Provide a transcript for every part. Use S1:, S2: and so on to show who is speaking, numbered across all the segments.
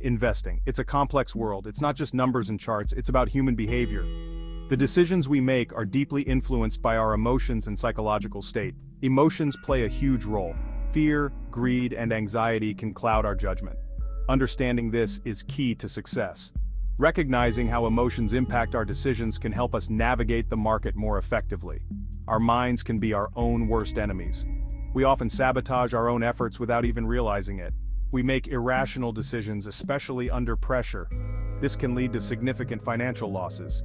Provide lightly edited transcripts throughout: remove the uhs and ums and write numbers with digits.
S1: Investing. It's a complex world. It's not just numbers and charts, it's about human behavior. The decisions we make are deeply influenced by our emotions and psychological state. Emotions play a huge role. Fear, greed, and anxiety can cloud our judgment. Understanding this is key to success. Recognizing how emotions impact our decisions can help us navigate the market more effectively. Our minds can be our own worst enemies. We often sabotage our own efforts without even realizing it. We make irrational decisions, especially under pressure. This can lead to significant financial losses.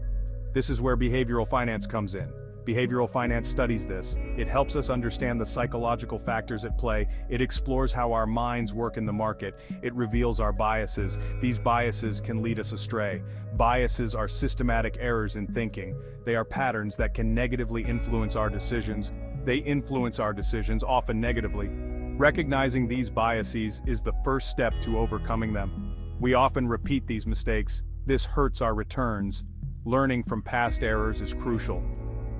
S1: This is where behavioral finance comes in. Behavioral finance studies this. It helps us understand the psychological factors at play. It explores how our minds work in the market. It reveals our biases. These biases can lead us astray. Biases are systematic errors in thinking. They are patterns that can negatively influence our decisions. They influence our decisions, often negatively. Recognizing these biases is the first step to overcoming them. We often repeat these mistakes. This hurts our returns. Learning from past errors is crucial.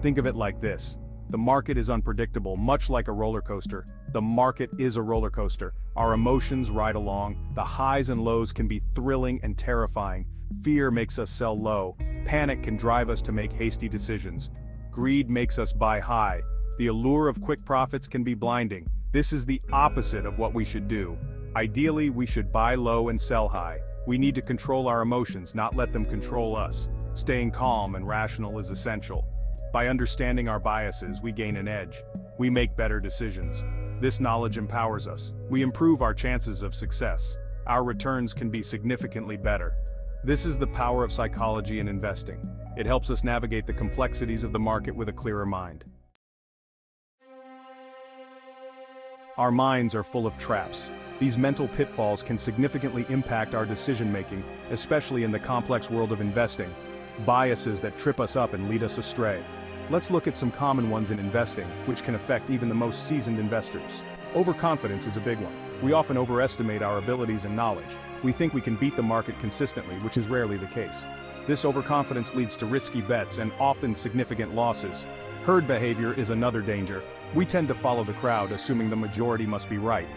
S1: Think of it like this. The market is unpredictable, much like a roller coaster. The market is a roller coaster. Our emotions ride along. The highs and lows can be thrilling and terrifying. Fear makes us sell low. Panic can drive us to make hasty decisions. Greed makes us buy high. The allure of quick profits can be blinding. This is the opposite of what we should do. Ideally, we should buy low and sell high. We need to control our emotions, not let them control us. Staying calm and rational is essential. By understanding our biases, we gain an edge. We make better decisions. This knowledge empowers us. We improve our chances of success. Our returns can be significantly better. This is the power of psychology in investing. It helps us navigate the complexities of the market with a clearer mind. Our minds are full of traps. These mental pitfalls can significantly impact our decision-making, especially in the complex world of investing. Biases that trip us up and lead us astray. Let's look at some common ones in investing, which can affect even the most seasoned investors. Overconfidence is a big one. We often overestimate our abilities and knowledge. We think we can beat the market consistently, which is rarely the case. This overconfidence leads to risky bets and often significant losses. Herd behavior is another danger. We tend to follow the crowd, assuming the majority must be right,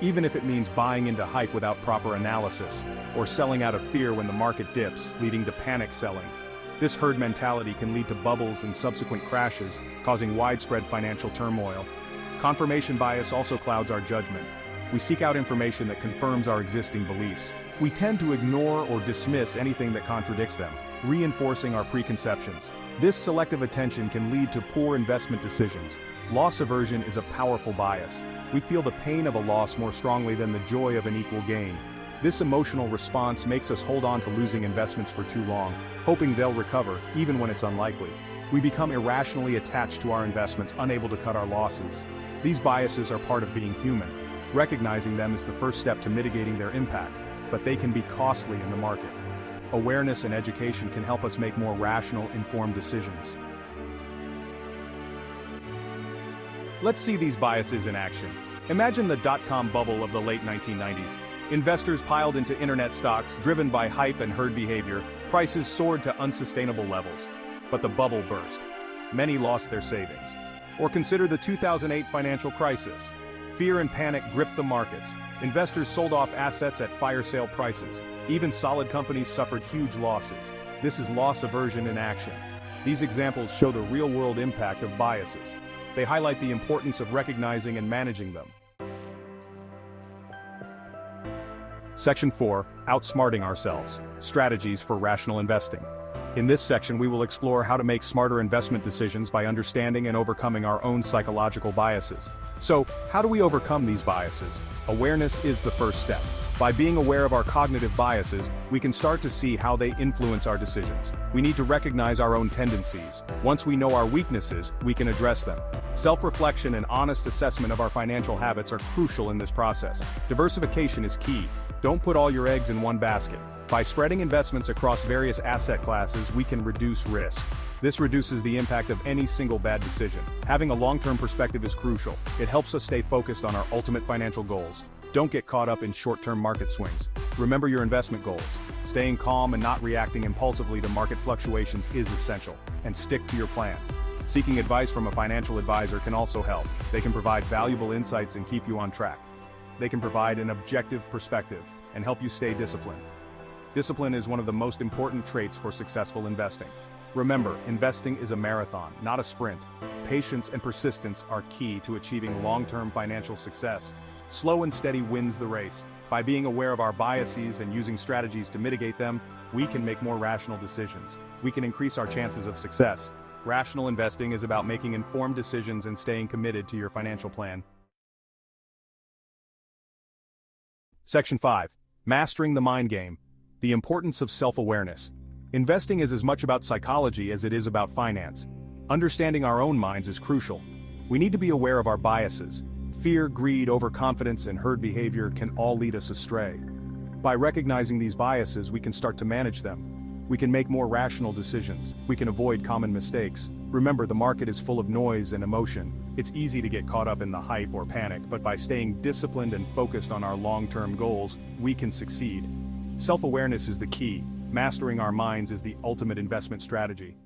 S1: even if it means buying into hype without proper analysis, or selling out of fear when the market dips, leading to panic selling. This herd mentality can lead to bubbles and subsequent crashes, causing widespread financial turmoil. Confirmation bias also clouds our judgment. We seek out information that confirms our existing beliefs. We tend to ignore or dismiss anything that contradicts them, reinforcing our preconceptions. This selective attention can lead to poor investment decisions. Loss aversion is a powerful bias. We feel the pain of a loss more strongly than the joy of an equal gain. This emotional response makes us hold on to losing investments for too long, hoping they'll recover, even when it's unlikely. We become irrationally attached to our investments, unable to cut our losses. These biases are part of being human. Recognizing them is the first step to mitigating their impact, but they can be costly in the market. Awareness and education can help us make more rational, informed decisions. Let's see these biases in action. Imagine the dot-com bubble of the late 1990s. Investors piled into internet stocks, driven by hype and herd behavior. Prices soared to unsustainable levels. But the bubble burst. Many lost their savings. Or consider the 2008 financial crisis. Fear and panic gripped the markets. Investors sold off assets at fire sale prices. Even solid companies suffered huge losses. This is loss aversion in action. These examples show the real-world impact of biases. They highlight the importance of recognizing and managing them. Section 4, Outsmarting Ourselves, Strategies for Rational Investing. In this section, we will explore how to make smarter investment decisions by understanding and overcoming our own psychological biases. So, how do we overcome these biases? Awareness is the first step. By being aware of our cognitive biases, we can start to see how they influence our decisions. We need to recognize our own tendencies. Once we know our weaknesses, we can address them. Self-reflection and honest assessment of our financial habits are crucial in this process. Diversification is key. Don't put all your eggs in one basket. By spreading investments across various asset classes, we can reduce risk. This reduces the impact of any single bad decision. Having a long-term perspective is crucial. It helps us stay focused on our ultimate financial goals. Don't get caught up in short-term market swings. Remember your investment goals. Staying calm and not reacting impulsively to market fluctuations is essential. And stick to your plan. Seeking advice from a financial advisor can also help. They can provide valuable insights and keep you on track. They can provide an objective perspective and help you stay disciplined. Discipline is one of the most important traits for successful investing. Remember, investing is a marathon, not a sprint. Patience and persistence are key to achieving long-term financial success. Slow and steady wins the race. By being aware of our biases and using strategies to mitigate them, we can make more rational decisions. We can increase our chances of success. Rational investing is about making informed decisions and staying committed to your financial plan. Section 5. Mastering the mind game. The importance of self-awareness. Investing is as much about psychology as it is about finance. Understanding our own minds is crucial. We need to be aware of our biases. Fear, greed, overconfidence, and herd behavior can all lead us astray. By recognizing these biases, we can start to manage them. We can make more rational decisions. We can avoid common mistakes. Remember, the market is full of noise and emotion. It's easy to get caught up in the hype or panic, but by staying disciplined and focused on our long-term goals, we can succeed. Self-awareness is the key. Mastering our minds is the ultimate investment strategy.